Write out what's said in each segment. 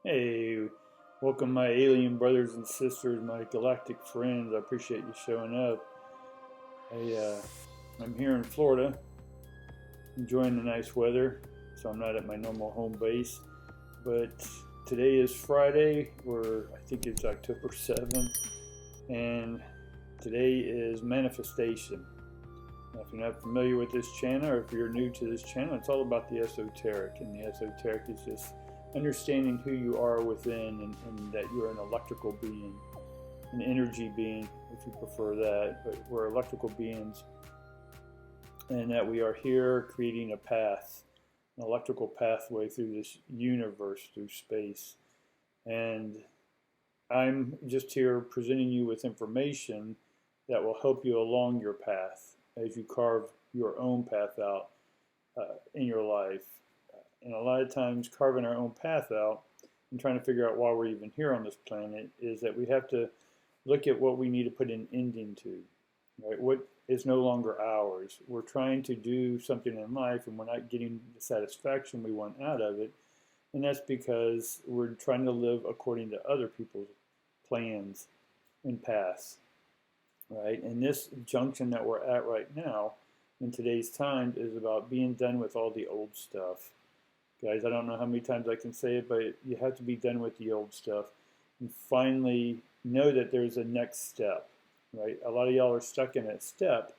Hey, welcome my alien brothers and sisters, my galactic friends. I appreciate you showing up. I'm here in Florida, enjoying the nice weather, so I'm not at my normal home base. But today is Friday, or I think it's October 7th, and today is manifestation. Now, if you're not familiar with this channel, or if you're new to this channel, it's all about the esoteric, and the esoteric is just understanding who you are within, and that you're an electrical being, an energy being, if you prefer that, but we're electrical beings, and that we are here creating a path, an electrical pathway through this universe, through space. And I'm just here presenting you with information that will help you along your path as you carve your own path out in your life. And a lot of times, carving our own path out and trying to figure out why we're even here on this planet is that we have to look at what we need to put an ending to, right? What is no longer ours. We're trying to do something in life and we're not getting the satisfaction we want out of it. And that's because we're trying to live according to other people's plans and paths, right? And this junction that we're at right now in today's time is about being done with all the old stuff. Guys, I don't know how many times I can say it, but you have to be done with the old stuff and finally know that there's a next step, right? A lot of y'all are stuck in that step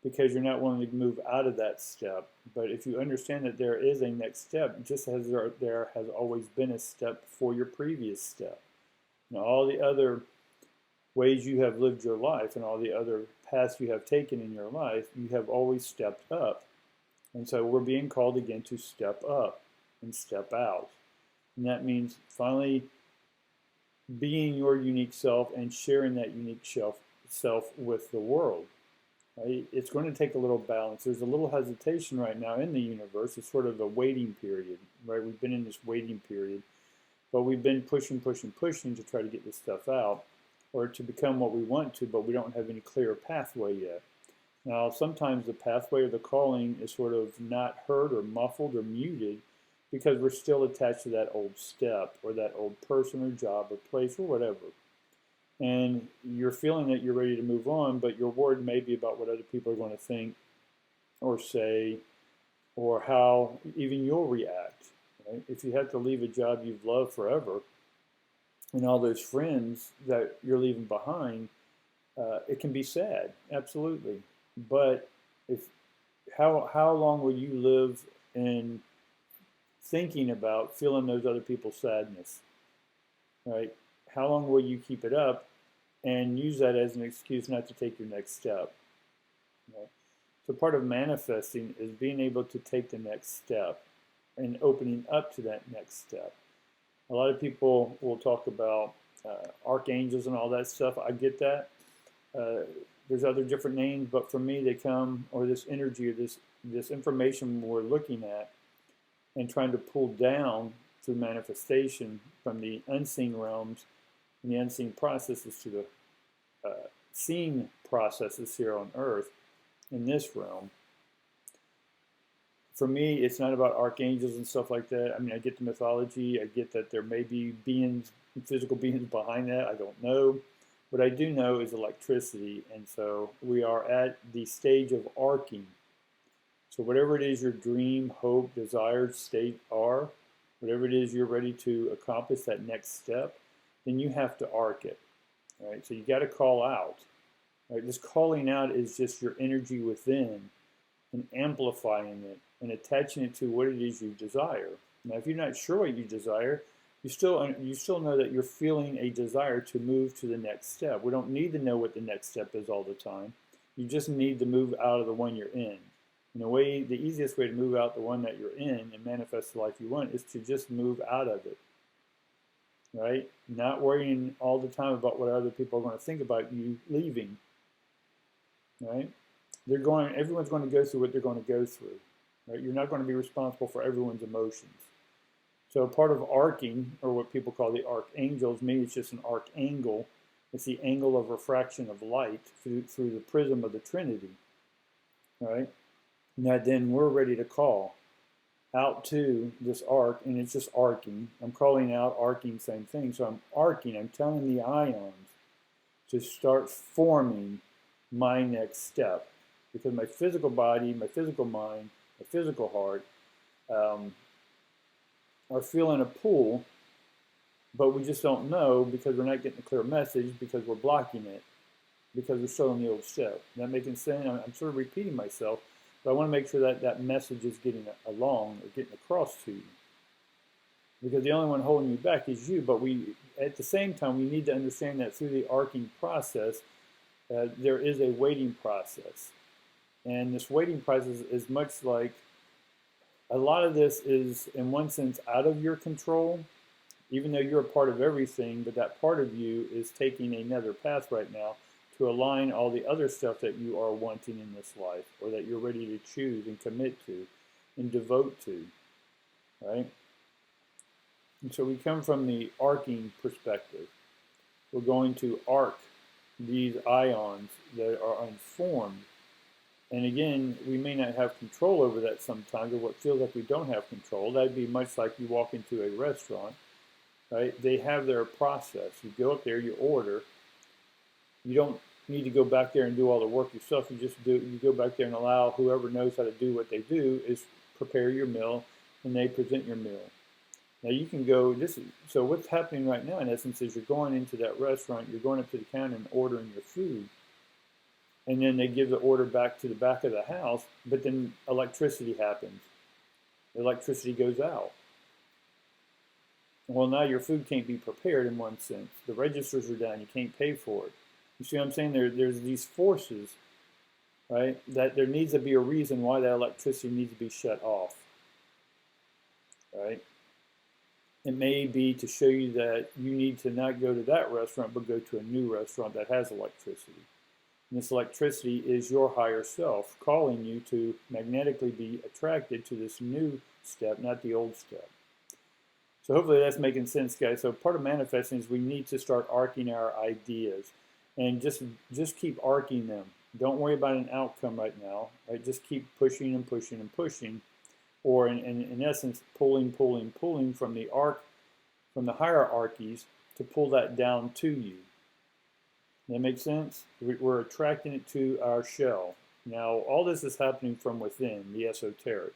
because you're not willing to move out of that step. But if you understand that there is a next step, just as there has always been a step for your previous step. Now, all the other ways you have lived your life and all the other paths you have taken in your life, you have always stepped up. And so we're being called again to step up and step out. And that means finally being your unique self and sharing that unique self with the world. Right? It's going to take a little balance. There's a little hesitation right now in the universe. It's sort of a waiting period, right? We've been in this waiting period, but we've been pushing to try to get this stuff out or to become what we want to, but we don't have any clear pathway yet. Now, sometimes the pathway or the calling is sort of not heard or muffled or muted because we're still attached to that old step or that old person or job or place or whatever. And you're feeling that you're ready to move on, but you're worried maybe about what other people are going to think or say or how even you'll react. Right? If you have to leave a job you've loved forever and all those friends that you're leaving behind, it can be sad, absolutely. But if how long will you live in thinking about feeling those other people's sadness, right? How long will you keep it up and use that as an excuse not to take your next step? Right? So part of manifesting is being able to take the next step and opening up to that next step. A lot of people will talk about archangels and all that stuff. I get that. There's other different names, but for me, they come, or this energy, or this information we're looking at and trying to pull down through manifestation from the unseen realms and the unseen processes to the seen processes here on Earth in this realm. For me, it's not about archangels and stuff like that. I mean, I get the mythology. I get that there may be beings, physical beings behind that. I don't know. What I do know is electricity, and so we are at the stage of arcing. So whatever it is your dream, hope, desired state are, whatever it is you're ready to accomplish that next step, then you have to arc it. Right? So you got to call out. Right? This calling out is just your energy within and amplifying it and attaching it to what it is you desire. Now, if you're not sure what you desire, you still know that you're feeling a desire to move to the next step. We don't need to know what the next step is all the time. You just need to move out of the one you're in. And the easiest way to move out the one that you're in and manifest the life you want is to just move out of it, right? Not worrying all the time about what other people are going to think about you leaving, right? Everyone's going to go through what they're going to go through, right? You're not going to be responsible for everyone's emotions. So part of arcing, or what people call the archangels, maybe it's just an arc angle. It's the angle of refraction of light through the prism of the Trinity, right? Now then we're ready to call. out to this arc, and it's just arcing. I'm calling out arcing, same thing. So I'm arcing, I'm telling the ions to start forming my next step. Because my physical body, my physical mind, my physical heart are feeling a pull, but we just don't know because we're not getting a clear message, because we're blocking it, because we're still in the old step. Is that making sense? I'm sort of repeating myself, but I want to make sure that that message is getting along or getting across to you. Because the only one holding you back is you, but at the same time, we need to understand that through the arcing process, there is a waiting process. And this waiting process is much like, a lot of this is, in one sense, out of your control, even though you're a part of everything, but that part of you is taking another path right now to align all the other stuff that you are wanting in this life, or that you're ready to choose and commit to and devote to, right? And so we come from the arcing perspective. We're going to arc these ions that are unformed. And again, we may not have control over that sometimes, or what feels like we don't have control. That'd be much like you walk into a restaurant, right? They have their process. You go up there, you order. You don't need to go back there and do all the work yourself. You go back there and allow whoever knows how to do what they do is prepare your meal, and they present your meal. Now you can go, so what's happening right now in essence is you're going into that restaurant, you're going up to the counter and ordering your food. And then they give the order back to the back of the house, but then electricity happens. The electricity goes out. Well, now your food can't be prepared in one sense. The registers are down, you can't pay for it. You see what I'm saying? There's these forces, right? That there needs to be a reason why that electricity needs to be shut off, right? It may be to show you that you need to not go to that restaurant, but go to a new restaurant that has electricity. And this electricity is your higher self calling you to magnetically be attracted to this new step, not the old step. So hopefully that's making sense, guys. So part of manifesting is we need to start arcing our ideas, and just keep arcing them. Don't worry about an outcome right now. Right? Just keep pushing and pushing and pushing, or in essence, pulling from the arc, from the hierarchies, to pull that down to you. That makes sense? We're attracting it to our shell. Now, all this is happening from within, the esoteric,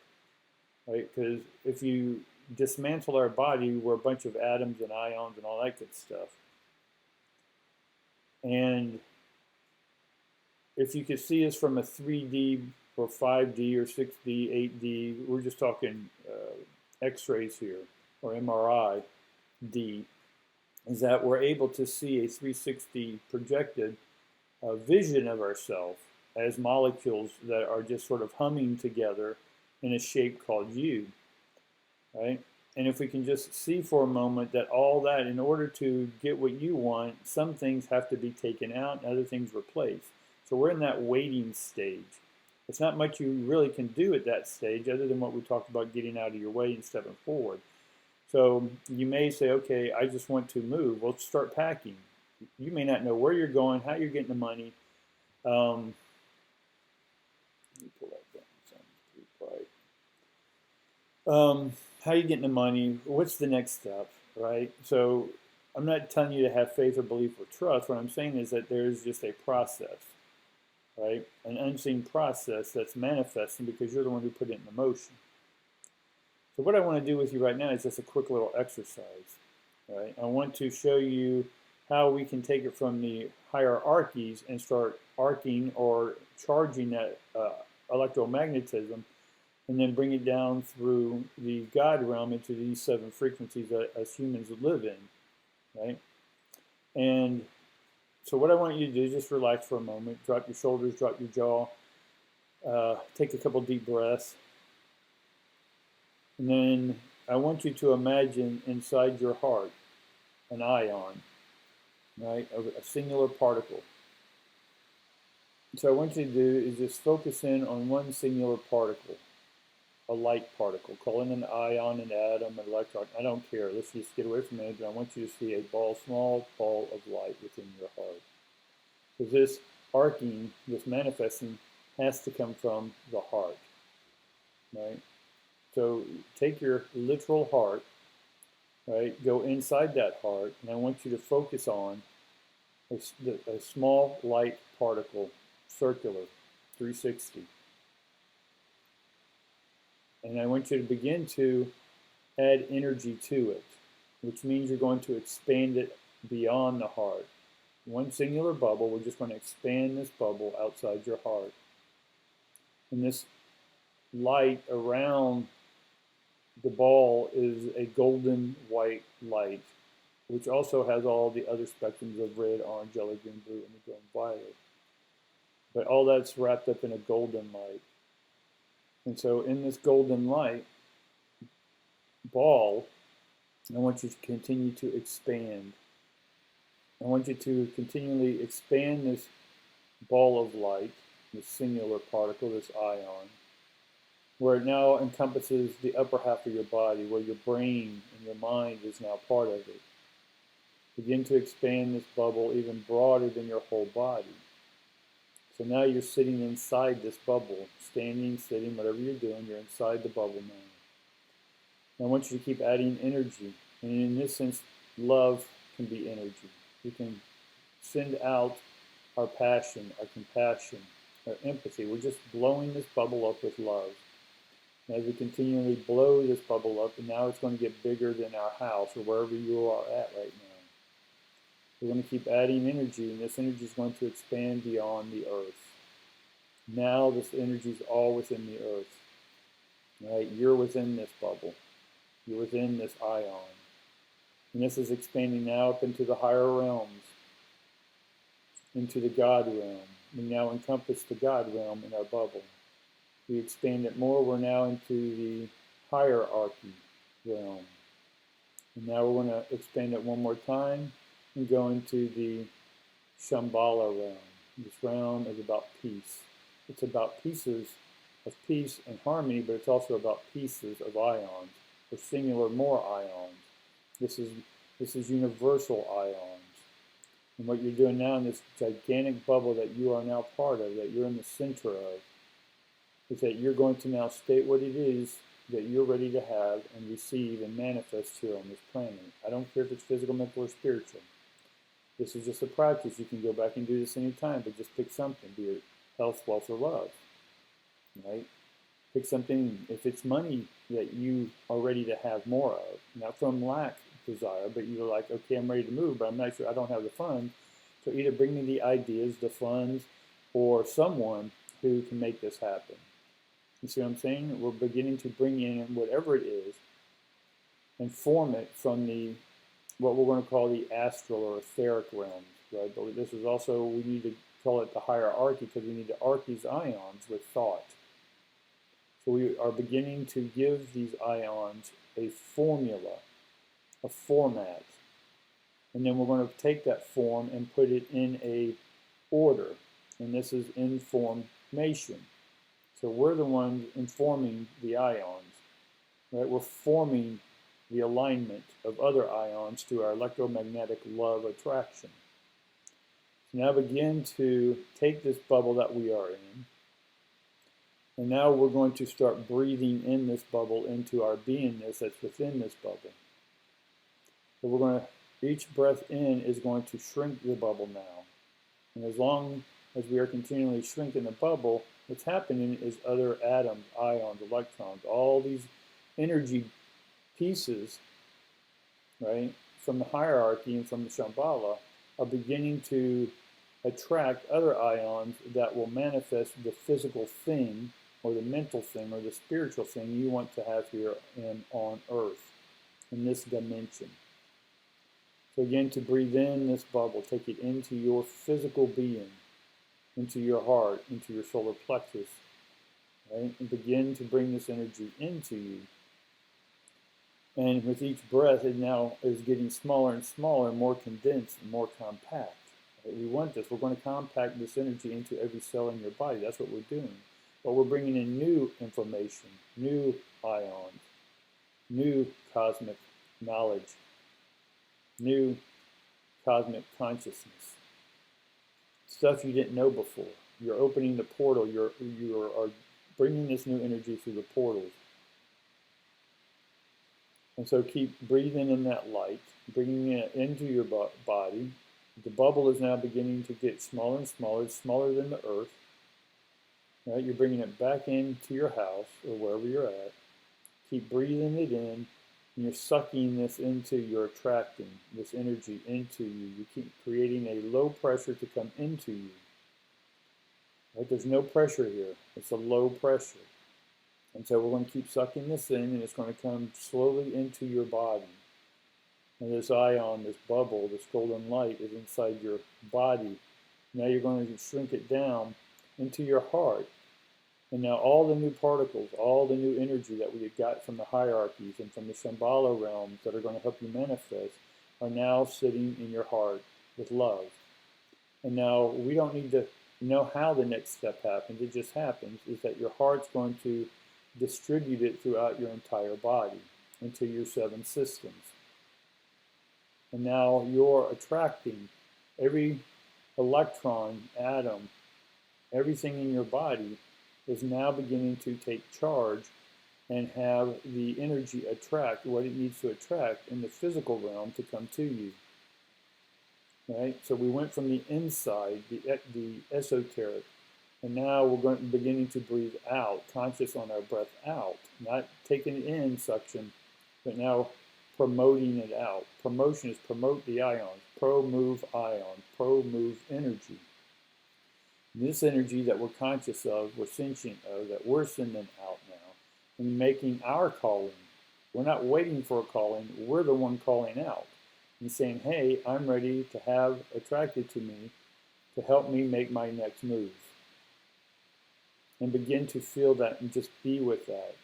right? Because if you dismantle our body, we're a bunch of atoms and ions and all that good stuff. And if you could see us from a 3D or 5D or 6D, 8D, we're just talking X-rays here, or MRI D, is that we're able to see a 360 projected vision of ourselves as molecules that are just sort of humming together in a shape called you, right? And if we can just see for a moment that all that, in order to get what you want, some things have to be taken out and other things replaced. So we're in that waiting stage. It's not much you really can do at that stage other than what we talked about, getting out of your way and stepping forward. So you may say, okay, I just want to move. Well, start packing. You may not know where you're going, how you're getting the money. Let me pull that down. Sounds pretty bright. How are you getting the money? What's the next step, right? So I'm not telling you to have faith or belief or trust. What I'm saying is that there's just a process, right? An unseen process that's manifesting because you're the one who put it in motion. So what I want to do with you right now is just a quick little exercise, right? I want to show you how we can take it from the hierarchies and start arcing or charging that electromagnetism, and then bring it down through the God realm into these 7 frequencies that as humans live in, right? And so what I want you to do is just relax for a moment, drop your shoulders, drop your jaw, take a couple deep breaths. And then I want you to imagine inside your heart an ion, right, of a singular particle. So what I want you to do is just focus in on one singular particle, a light particle. Call it an ion, an atom, an electron. I don't care. Let's just get away from it. I want you to see a small ball of light within your heart. Because this arcing, this manifesting, has to come from the heart, right? So take your literal heart, right? Go inside that heart, and I want you to focus on a small light particle, circular, 360. And I want you to begin to add energy to it, which means you're going to expand it beyond the heart. One singular bubble, we're just going to expand this bubble outside your heart. And this light around the ball is a golden white light, which also has all the other spectrums of red, orange, yellow, green, blue, indigo, and violet. But all that's wrapped up in a golden light. And so in this golden light ball, I want you to continue to expand. I want you to continually expand this ball of light, this singular particle, this ion, where it now encompasses the upper half of your body, where your brain and your mind is now part of it. Begin to expand this bubble even broader than your whole body. So now you're sitting inside this bubble, standing, sitting, whatever you're doing, you're inside the bubble now. And I want you to keep adding energy. And in this sense, love can be energy. We can send out our passion, our compassion, our empathy. We're just blowing this bubble up with love. And as we continually blow this bubble up, and now it's going to get bigger than our house or wherever you are at right now. We're going to keep adding energy, and this energy is going to expand beyond the earth. Now this energy is all within the earth. Right? You're within this bubble. You're within this ion. And this is expanding now up into the higher realms, into the God realm. We now encompass the God realm in our bubble. We expand it more. We're now into the hierarchy realm. And now we're going to expand it one more time and go into the Shambhala realm. This realm is about peace. It's about pieces of peace and harmony, but it's also about pieces of ions, or singular more ions. This is universal ions. And what you're doing now in this gigantic bubble that you are now part of, that you're in the center of, is that you're going to now state what it is that you're ready to have and receive and manifest here on this planet. I don't care if it's physical, mental, or spiritual. This is just a practice. You can go back and do this anytime, but just pick something, be it health, wealth, or love. Right? Pick something, if it's money that you are ready to have more of, not from lack desire, but you're like, okay, I'm ready to move, but I'm not sure, I don't have the funds. So either bring me the ideas, the funds, or someone who can make this happen. You see what I'm saying? We're beginning to bring in whatever it is and form it from the what we're going to call the astral or etheric realms, right? But this is also, we need to call it the hierarchy because we need to arc these ions with thought. So we are beginning to give these ions a formula, a format. And then we're going to take that form and put it in a order. And this is information. So we're the ones informing the ions, right? We're forming the alignment of other ions to our electromagnetic love attraction. So now begin to take this bubble that we are in, and now we're going to start breathing in this bubble into our beingness that's within this bubble. So we're going to, each breath in is going to shrink the bubble now. And as long as we are continually shrinking the bubble, what's happening is other atoms, ions, electrons, all these energy pieces, right, from the hierarchy and from the Shambhala are beginning to attract other ions that will manifest the physical thing or the mental thing or the spiritual thing you want to have here on Earth, in this dimension. So again, to breathe in this bubble, take it into your physical being, into your heart, into your solar plexus, right, and begin to bring this energy into you. And with each breath, it now is getting smaller and smaller, more condensed and more compact. Right? We want this. We're going to compact this energy into every cell in your body. That's what we're doing. But we're bringing in new information, new ions, new cosmic knowledge, new cosmic consciousness, stuff you didn't know before. You're opening the portal. You are bringing this new energy through the portals. And so keep breathing in that light, bringing it into your body. The bubble is now beginning to get smaller and smaller. It's smaller than the earth. Right? You're bringing it back into your house or wherever you're at. Keep breathing it in, and you're sucking this into, you're attracting this energy into you. You keep creating a low pressure to come into you. Right? There's no pressure here. It's a low pressure. And so we're going to keep sucking this in, and it's going to come slowly into your body. And this ion, this bubble, this golden light is inside your body. Now you're going to shrink it down into your heart. And now all the new particles, all the new energy that we had got from the hierarchies and from the Shambhala realms that are going to help you manifest are now sitting in your heart with love. And now we don't need to know how the next step happens. It just happens, is that your heart's going to distribute it throughout your entire body into your 7 systems. And now you're attracting every electron, atom, everything in your body is now beginning to take charge and have the energy attract what it needs to attract in the physical realm to come to you. Right? So we went from the inside, the esoteric, and now we're beginning to breathe out, conscious on our breath out, not taking it in suction, but now promoting it out. Promotion is promote the ions, pro-move ion, pro-move energy. This energy that we're conscious of, we're sentient of, that we're sending out now, and making our calling. We're not waiting for a calling, we're the one calling out and saying, hey, I'm ready to have attracted to me to help me make my next move. And begin to feel that and just be with that.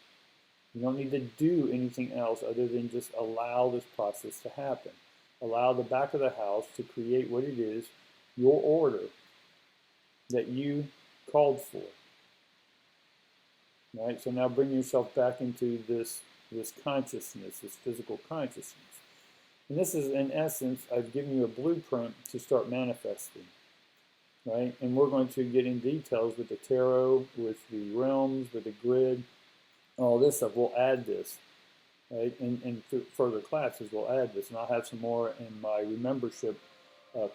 You don't need to do anything else other than just allow this process to happen. Allow the back of the house to create what it is, your order, that you called for. Right? So now bring yourself back into this consciousness, this physical consciousness. And this is, in essence, I've given you a blueprint to start manifesting. Right? And we're going to get in details with the tarot, with the realms, with the grid, all this stuff. We'll add this. Right? And further classes, we'll add this. And I'll have some more in my membership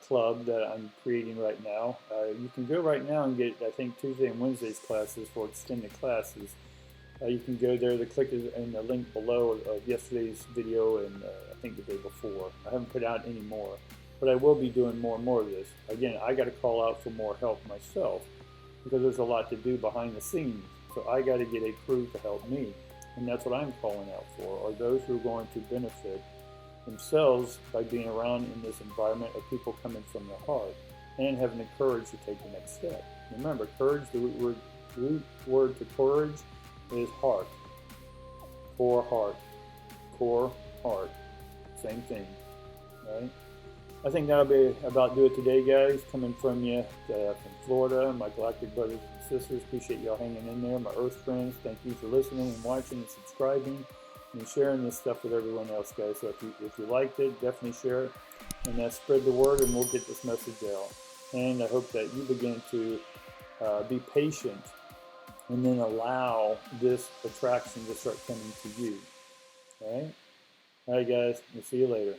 club that I'm creating right now. You can go right now and get, I think, Tuesday and Wednesday's classes for extended classes. You can go there, click in the link below of yesterday's video and I think the day before. I haven't put out any more, but I will be doing more and more of this. Again, I got to call out for more help myself because there's a lot to do behind the scenes. So I got to get a crew to help me. And that's what I'm calling out for, are those who are going to benefit themselves by being around in this environment of people coming from their heart and having the courage to take the next step. Remember, courage, the root word to courage is heart. Core heart. Same thing, right? I think that'll be about do it today, guys. Coming from you from Florida, my galactic brothers and sisters. Appreciate y'all hanging in there. My Earth friends, thank you for listening and watching and subscribing and sharing this stuff with everyone else, guys. So if you liked it, definitely share it and spread the word, and we'll get this message out. And I hope that you begin to be patient and then allow this attraction to start coming to you. All right? All right, guys. We'll see you later.